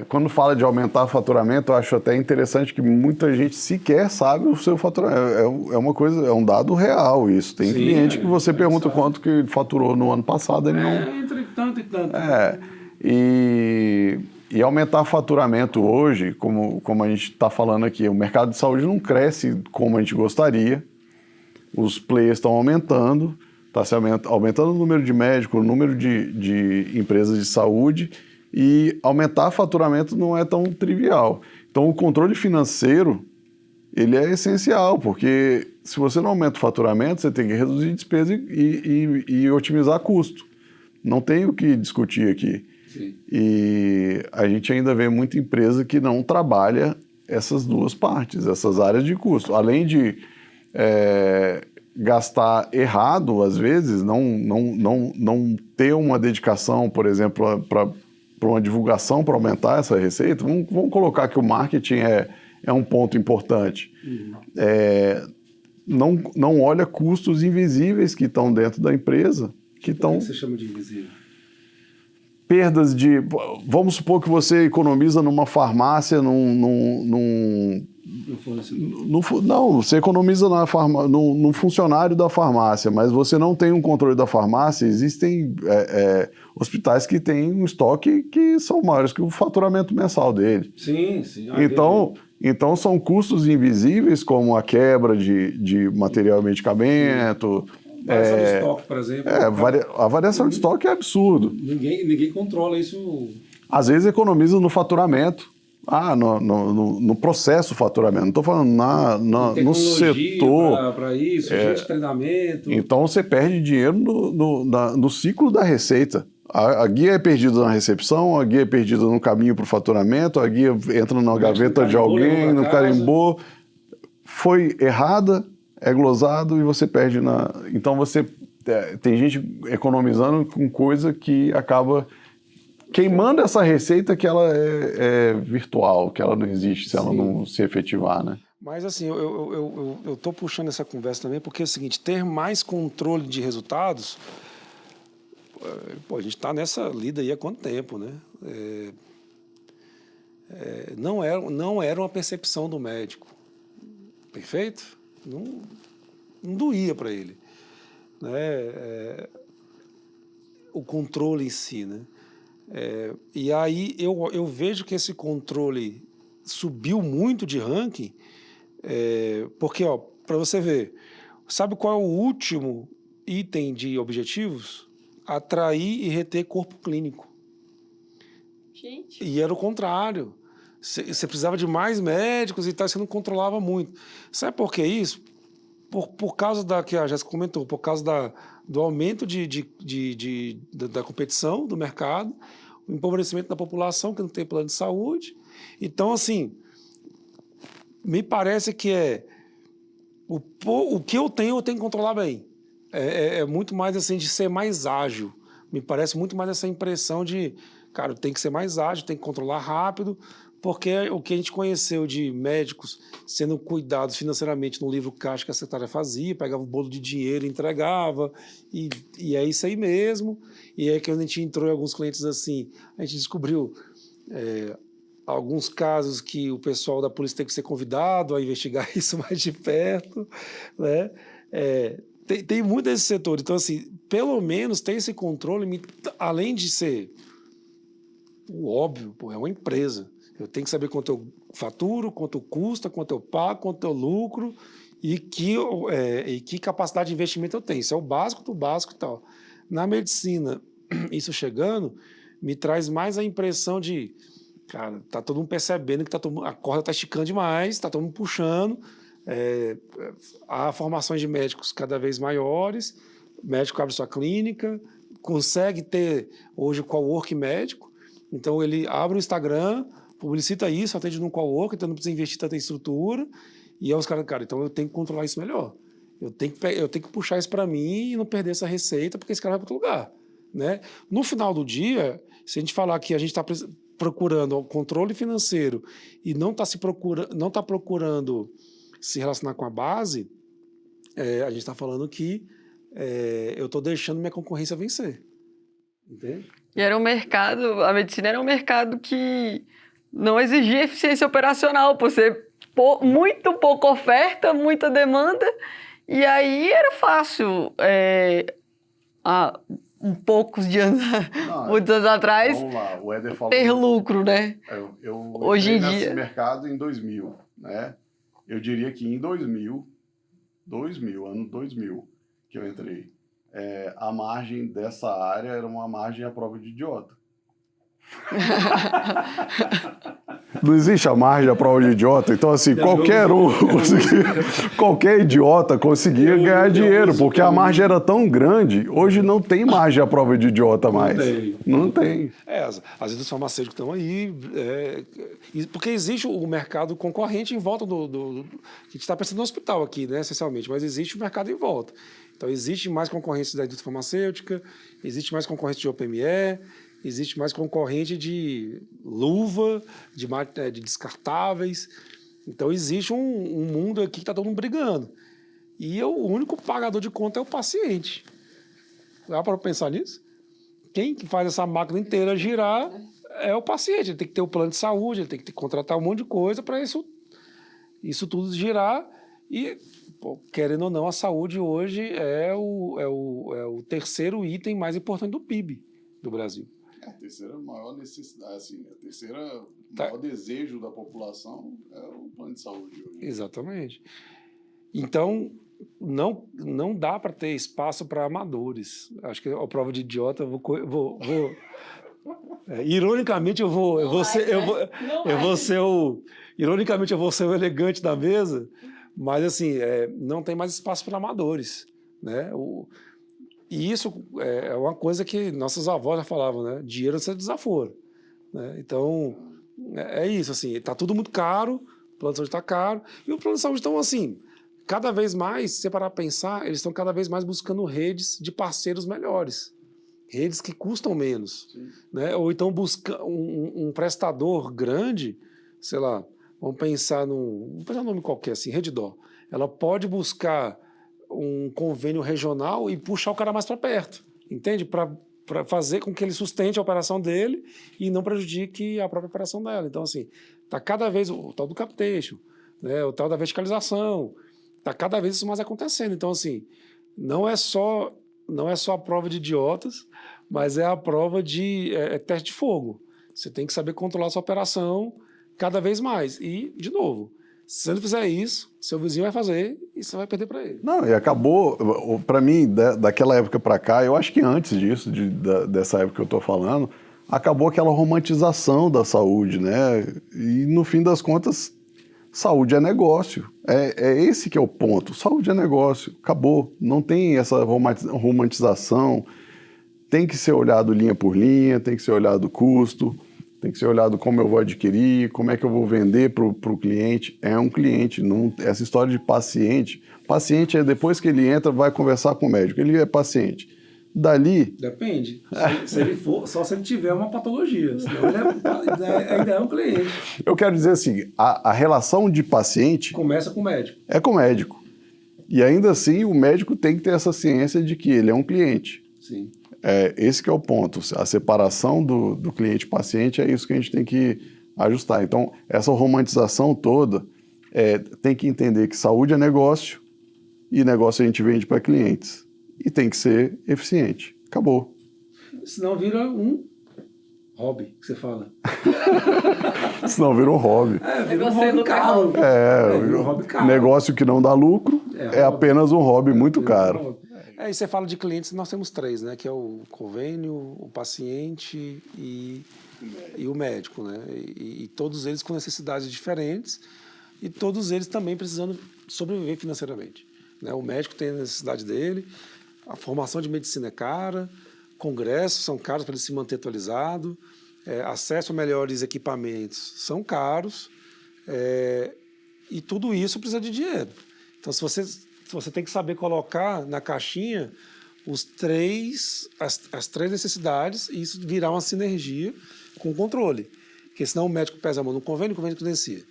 Quando fala de aumentar faturamento, eu acho até interessante que muita gente sequer sabe o seu faturamento. É uma coisa, é um dado real isso. Tem cliente que você pergunta quanto que faturou no ano passado, ele não... Entre tanto e tanto. E aumentar faturamento hoje, como a gente está falando aqui, o mercado de saúde não cresce como a gente gostaria, os players estão aumentando, está se aumentando o número de médicos, o número de empresas de saúde, e aumentar faturamento não é tão trivial. Então, o controle financeiro, ele é essencial, porque se você não aumenta o faturamento, você tem que reduzir despesa e otimizar custo. Não tem o que discutir aqui. Sim. E a gente ainda vê muita empresa que não trabalha essas duas partes, essas áreas de custo. Além de gastar errado, às vezes, não ter uma dedicação, por exemplo, para uma divulgação para aumentar essa receita. Vamos colocar que o marketing é um ponto importante. não olha custos invisíveis que estão dentro da empresa, que O estão... que você chama de invisível? Perdas de... Vamos supor que você economiza numa farmácia, No fornecedor. não, você economiza num funcionário da farmácia, mas você não tem um controle da farmácia. Existem hospitais que têm um estoque que são maiores que o faturamento mensal dele. Sim, sim. Então são custos invisíveis, como a quebra de material e medicamento. Variação de estoque, por exemplo. A variação de estoque é absurdo. Ninguém controla isso. Às vezes economiza no faturamento. No processo faturamento. Não estou falando no setor. Para isso, gente de treinamento. Então você perde dinheiro no ciclo da receita. A guia é perdida na recepção, a guia é perdida no caminho para o faturamento, a guia entra na gaveta de alguém, no carimbô. Foi errada, é glosado e você perde na... Então tem gente economizando com coisa que acaba queimando essa receita que ela é virtual, que ela não existe se ela não se efetivar, né? Mas assim, eu estou puxando essa conversa também porque é o seguinte, ter mais controle de resultados, a gente está nessa lida aí há quanto tempo, né? Não era uma percepção do médico, perfeito? Não doía para ele, né? O controle em si, né? E aí eu vejo que esse controle subiu muito de ranking, porque, para você ver, sabe qual é o último item de objetivos? Atrair e reter corpo clínico. Gente. E era o contrário. Você precisava de mais médicos e tal, você não controlava muito. Sabe por que isso? Por causa que a Jéssica comentou, por causa do aumento da competição do mercado, o empobrecimento da população que não tem plano de saúde. Então, assim, me parece que o que eu tenho que controlar bem. É muito mais assim de ser mais ágil. Me parece muito mais essa impressão de, cara, tem que ser mais ágil, tem que controlar rápido, porque o que a gente conheceu de médicos sendo cuidados financeiramente no livro caixa que a secretária fazia, pegava um bolo de dinheiro e entregava, e é isso aí mesmo. E aí, quando a gente entrou em alguns clientes assim, a gente descobriu alguns casos que o pessoal da polícia tem que ser convidado a investigar isso mais de perto, né? Tem muito desse setor. Então, assim, pelo menos tem esse controle, além de ser o óbvio, é uma empresa. Eu tenho que saber quanto eu faturo, quanto custa, quanto eu pago, quanto eu lucro e que capacidade de investimento eu tenho. Isso é o básico do básico e tal. Na medicina, isso chegando, me traz mais a impressão de, cara, tá todo mundo percebendo que a corda tá esticando demais, tá todo mundo puxando, há formações de médicos cada vez maiores, o médico abre sua clínica, consegue ter hoje o cowork médico, então ele abre o Instagram, publicita isso, atende no cowork, então não precisa investir tanta estrutura, e aí os caras, cara, então eu tenho que controlar isso melhor. Eu tenho que puxar isso para mim e não perder essa receita, porque esse cara vai para outro lugar, né? No final do dia, se a gente falar que a gente está procurando o controle financeiro e não está procurando se relacionar com a base, a gente está falando que eu estou deixando minha concorrência vencer. Entende? E era um mercado, a medicina era um mercado que não exigia eficiência operacional, por ser muito pouca oferta, muita demanda, e aí era fácil. Muitos anos atrás, vamos lá, o Éder falou, ter lucro, né? Eu Hoje em nesse dia mercado em 2000, né? Eu diria que em 2000, ano 2000, que eu entrei, a margem dessa área era uma margem à prova de idiota. Não existe a margem à prova de idiota, então assim, qualquer idiota conseguia ganhar dinheiro, porque a margem era tão grande, hoje não tem margem à prova de idiota mais. Não tem. As indústrias farmacêuticas estão aí, porque existe o mercado concorrente em volta a gente está pensando no hospital aqui, né, essencialmente, mas existe o mercado em volta. Então existe mais concorrência da indústria farmacêutica, existe mais concorrência de OPME, existe mais concorrente de luva, de descartáveis. Então, existe um mundo aqui que está todo mundo brigando. E o único pagador de conta é o paciente. Dá para pensar nisso? Quem que faz essa máquina inteira girar é o paciente. Ele tem que ter o plano de saúde, ele tem que contratar um monte de coisa para isso tudo girar. E, pô, querendo ou não, a saúde hoje é o terceiro item mais importante do PIB do Brasil. A terceira maior necessidade, assim, maior desejo da população é o plano de saúde hoje. Exatamente. Então, não dá para ter espaço para amadores. Acho que a prova de idiota, ironicamente, eu vou ser o elegante da mesa, mas assim, não tem mais espaço para amadores, né? E isso é uma coisa que nossas avós já falavam, né? Dinheiro é desaforo, né? Então, é isso, assim, está tudo muito caro, o plano de saúde está caro, e o plano de saúde, então, assim, cada vez mais, se você parar para pensar, eles estão cada vez mais buscando redes de parceiros melhores, redes que custam menos, né? Ou então buscar um prestador grande, sei lá, vamos pensar num nome qualquer, assim, Redditor. Ela pode buscar um convênio regional e puxar o cara mais para perto, entende? Para fazer com que ele sustente a operação dele e não prejudique a própria operação dela. Então, assim, está cada vez o tal do capitation, né? O tal da verticalização, está cada vez isso mais acontecendo. Então, assim, não é só a prova de idiotas, mas é a prova de teste de fogo. Você tem que saber controlar a sua operação cada vez mais. E, de novo, se você não fizer isso, seu vizinho vai fazer e você vai perder para ele. Não, e acabou, para mim, daquela época para cá, eu acho que antes disso, dessa época que eu estou falando, acabou aquela romantização da saúde, né? E, no fim das contas, saúde é negócio. É esse que é o ponto. Saúde é negócio. Acabou. Não tem essa romantização. Tem que ser olhado linha por linha, tem que ser olhado custo, tem que ser olhado como eu vou adquirir, como é que eu vou vender para o cliente. É um cliente. Essa história de paciente. Paciente é depois que ele entra, vai conversar com o médico. Ele é paciente. Dali... Depende. Se ele for, só se ele tiver uma patologia. Senão ele ainda é um cliente. Eu quero dizer assim, a relação de paciente... Começa com o médico. É com o médico. E ainda assim, o médico tem que ter essa ciência de que ele é um cliente. Sim. Esse que é o ponto. A separação do cliente-paciente é isso que a gente tem que ajustar. Então, essa romantização toda tem que entender que saúde é negócio e negócio a gente vende para clientes. E tem que ser eficiente. Acabou. Senão vira um hobby, que você fala. Senão vira um hobby. Vira um hobby caro. Vira um hobby caro. Negócio que não dá lucro é apenas um hobby muito caro. E você fala de clientes, nós temos 3, né? Que é o convênio, o paciente e o médico, né? E todos eles com necessidades diferentes e todos eles também precisando sobreviver financeiramente, né? O médico tem a necessidade dele, a formação de medicina é cara, congressos são caros para ele se manter atualizado, acesso a melhores equipamentos são caros, e tudo isso precisa de dinheiro. Então, se você tem que saber colocar na caixinha as 3 necessidades e isso virar uma sinergia com o controle. Porque senão o médico pesa a mão no convênio, o convênio credencia.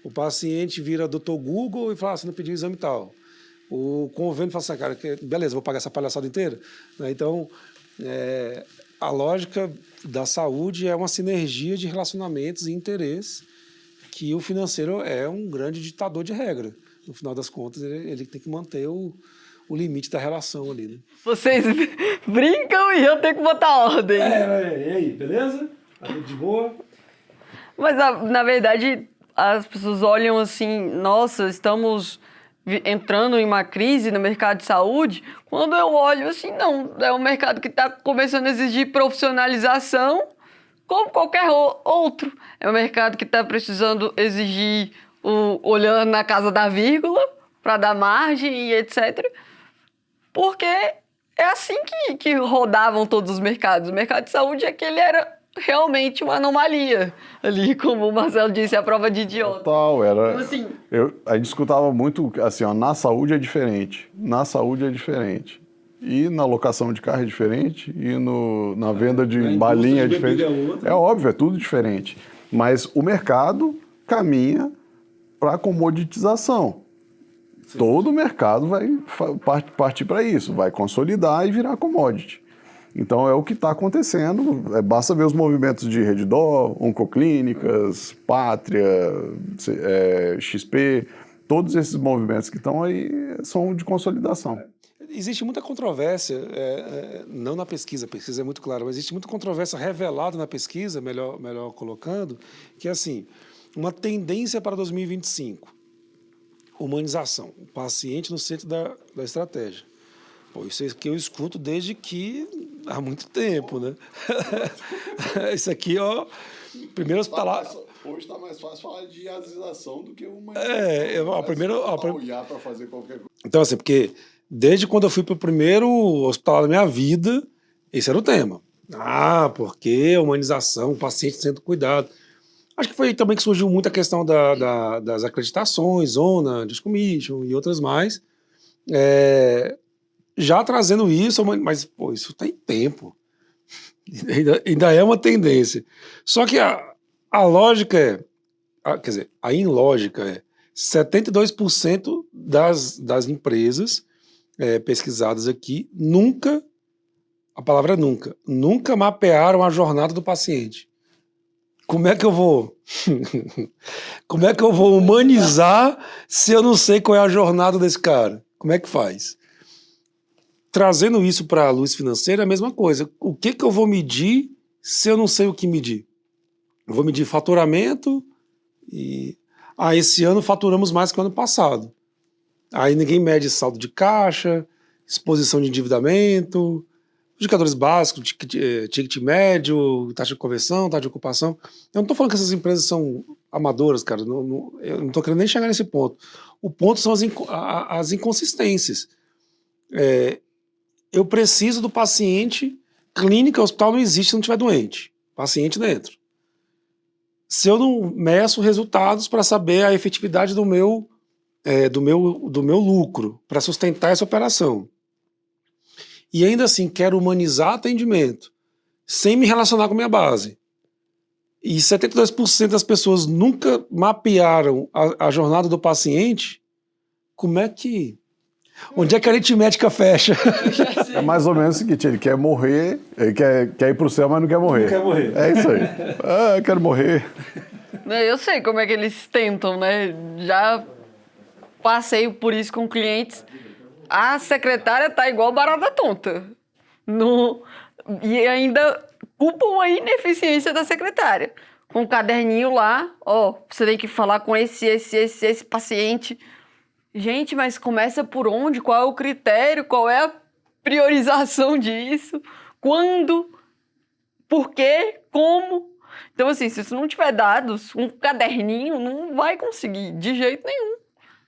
O paciente vira Dr. Google e fala, você não pediu o exame tal. O convênio fala assim, cara, beleza, vou pagar essa palhaçada inteira. Então, a lógica da saúde é uma sinergia de relacionamentos e interesses que o financeiro é um grande ditador de regra. No final das contas, ele tem que manter o limite da relação ali, né? Vocês brincam e eu tenho que botar ordem. E aí, beleza? Tá tudo de boa? Mas, na verdade, as pessoas olham assim, nossa, estamos entrando em uma crise no mercado de saúde. Quando eu olho assim, não, é um mercado que está começando a exigir profissionalização como qualquer outro. É um mercado que está precisando exigir olhando na casa da vírgula para dar margem e etc. Porque é assim que rodavam todos os mercados. O mercado de saúde é que ele era realmente uma anomalia. Ali, como o Marcelo disse, a prova de idiota. Total, era... Então, assim, a gente escutava muito assim, ó, na saúde é diferente. Na saúde é diferente. E na locação de carro é diferente. E na venda de balinha é diferente. É óbvio, é tudo diferente. Mas o mercado caminha para a comoditização. todo o mercado vai partir para isso, vai consolidar e virar commodity. Então é o que está acontecendo, basta ver os movimentos de Redditor, Oncoclínicas, Pátria, XP, todos esses movimentos que estão aí são de consolidação. Existe muita controvérsia, não na pesquisa, a pesquisa é muito clara, mas existe muita controvérsia revelada na pesquisa, melhor colocando, que é assim, uma tendência para 2025, humanização, o paciente no centro da estratégia. Pô, isso aqui eu escuto desde que há muito tempo, né? Isso aqui, ó, primeiras palavras... Hoje está mais fácil falar de asização do que uma... olhar para fazer qualquer coisa. Então, assim, porque desde quando eu fui para o primeiro hospital da minha vida, esse era o tema. Porque a humanização, o paciente sendo cuidado. Acho que foi também que surgiu muita questão das acreditações, Zona, Discommission e outras mais. Já trazendo isso, mas pô, isso tem tempo. Ainda é uma tendência. Só que a lógica quer dizer, a ilógica é 72% das empresas pesquisadas aqui a palavra é nunca mapearam a jornada do paciente. Como é que eu vou humanizar se eu não sei qual é a jornada desse cara? Como é que faz? Trazendo isso para a luz financeira é a mesma coisa. O que eu vou medir se eu não sei o que medir? Eu vou medir faturamento e... esse ano faturamos mais que o ano passado. Aí ninguém mede saldo de caixa, exposição de endividamento, indicadores básicos, ticket médio, taxa de conversão, taxa de ocupação. Eu não estou falando que essas empresas são amadoras, cara. Eu não estou querendo nem chegar nesse ponto. O ponto são as inconsistências. Eu preciso do paciente, clínica, hospital não existe se não estiver doente. Paciente dentro. Se eu não meço resultados para saber a efetividade do meu lucro, para sustentar essa operação. E ainda assim, quero humanizar atendimento, sem me relacionar com a minha base. E 72% das pessoas nunca mapearam a jornada do paciente, como é que... Onde é que a aritmética fecha? É mais ou menos o seguinte, ele quer morrer, ele quer ir pro céu, mas não quer morrer. Não quer morrer. É isso aí. Eu quero morrer. Eu sei como é que eles tentam, né? Já passei por isso com clientes. A secretária tá igual barata tonta. E ainda culpam a ineficiência da secretária. Com o caderninho lá, você tem que falar com esse paciente. Gente, mas começa por onde? Qual é o critério? Qual é a priorização disso? Quando? Por quê? Como? Então, assim, se você não tiver dados, um caderninho não vai conseguir de jeito nenhum.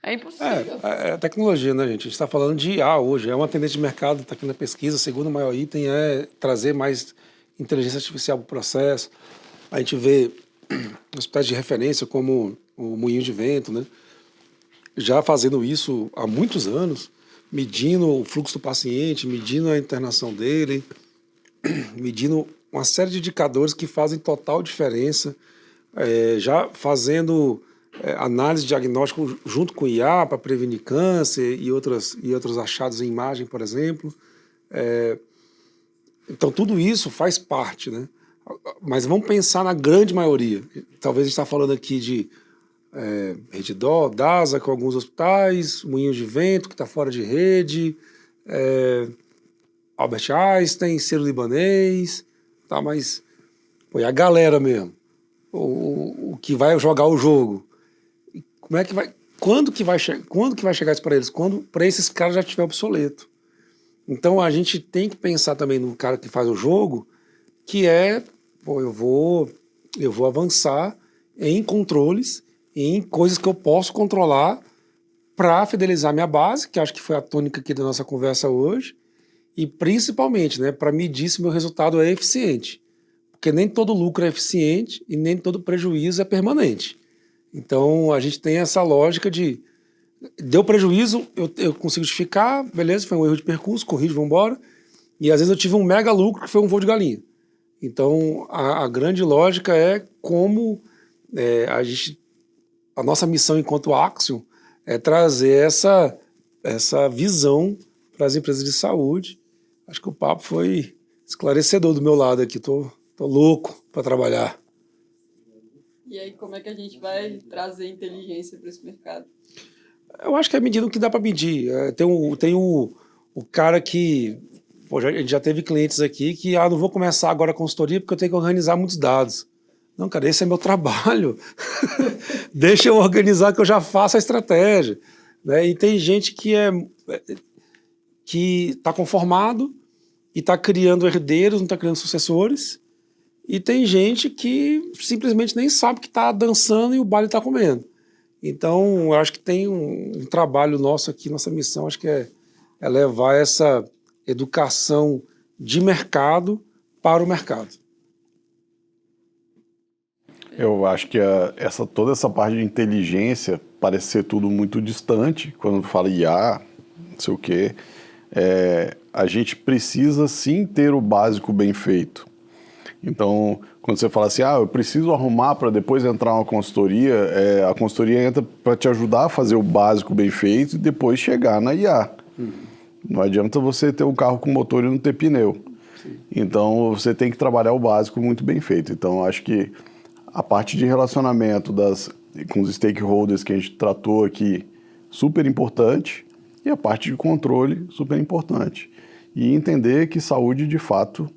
É impossível. É tecnologia, né, gente? A gente está falando de IA hoje. É uma tendência de mercado, está aqui na pesquisa. O segundo maior item é trazer mais inteligência artificial para o processo. A gente vê hospitais de referência como o Moinho de Vento, né? Já fazendo isso há muitos anos, medindo o fluxo do paciente, medindo a internação dele, medindo uma série de indicadores que fazem total diferença, já fazendo análise diagnóstica junto com IA para prevenir câncer e outros achados em imagem, por exemplo. Então, tudo isso faz parte, né? Mas vamos pensar na grande maioria. Talvez a gente está falando aqui de Redditor, DASA com alguns hospitais, Moinhos de Vento, que está fora de rede, Albert Einstein, Sírio-Libanês, tá, mas é a galera mesmo, o que vai jogar o jogo. Como é que vai, quando que vai chegar isso para eles? Quando para esses caras já estiver obsoleto. Então a gente tem que pensar também no cara que faz o jogo, que eu vou avançar em controles, em coisas que eu posso controlar para fidelizar minha base, que acho que foi a tônica aqui da nossa conversa hoje, e principalmente, né, para medir se meu resultado é eficiente. Porque nem todo lucro é eficiente e nem todo prejuízo é permanente. Então a gente tem essa lógica de deu prejuízo, eu consigo justificar, beleza, foi um erro de percurso, corrijo, vamos embora. E às vezes eu tive um mega lucro que foi um voo de galinha. Então a grande lógica é como a nossa missão enquanto Axiom é trazer essa visão para as empresas de saúde. Acho que o papo foi esclarecedor do meu lado aqui. Tô louco para trabalhar. E aí, como é que a gente vai trazer inteligência para esse mercado? Eu acho que é medindo o que dá para medir. Tem o cara que... Pô, a gente já teve clientes aqui que não vou começar agora a consultoria porque eu tenho que organizar muitos dados. Não, cara, esse é meu trabalho. Deixa eu organizar que eu já faço a estratégia. Né? E tem gente que está conformado e está criando herdeiros, não está criando sucessores. E tem gente que simplesmente nem sabe que está dançando e o baile está comendo. Então, eu acho que tem um trabalho nosso aqui, nossa missão, acho que é levar essa educação de mercado para o mercado. Eu acho que toda essa parte de inteligência parece ser tudo muito distante, quando fala IA, não sei o quê. A gente precisa sim ter o básico bem feito. Então, quando você fala assim, eu preciso arrumar para depois entrar uma consultoria, a consultoria entra para te ajudar a fazer o básico bem feito e depois chegar na IA. Não adianta você ter um carro com motor e não ter pneu. Sim. Então, você tem que trabalhar o básico muito bem feito. Então, acho que a parte de relacionamento com os stakeholders que a gente tratou aqui, super importante, e a parte de controle, super importante. E entender que saúde, de fato,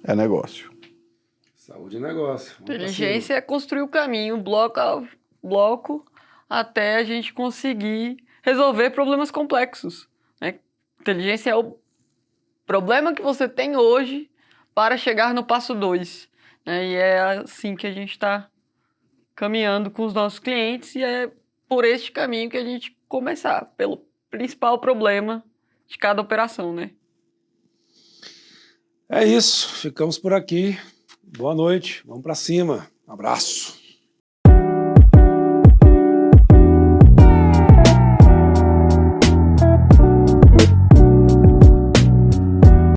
é negócio. Saúde é negócio. Inteligência é construir o caminho, bloco a bloco, até a gente conseguir resolver problemas complexos. Né? Inteligência é o problema que você tem hoje para chegar no passo 2. Né? E é assim que a gente está caminhando com os nossos clientes e é por este caminho que a gente começar, pelo principal problema de cada operação, né? É isso, ficamos por aqui. Boa noite, vamos para cima. Um abraço.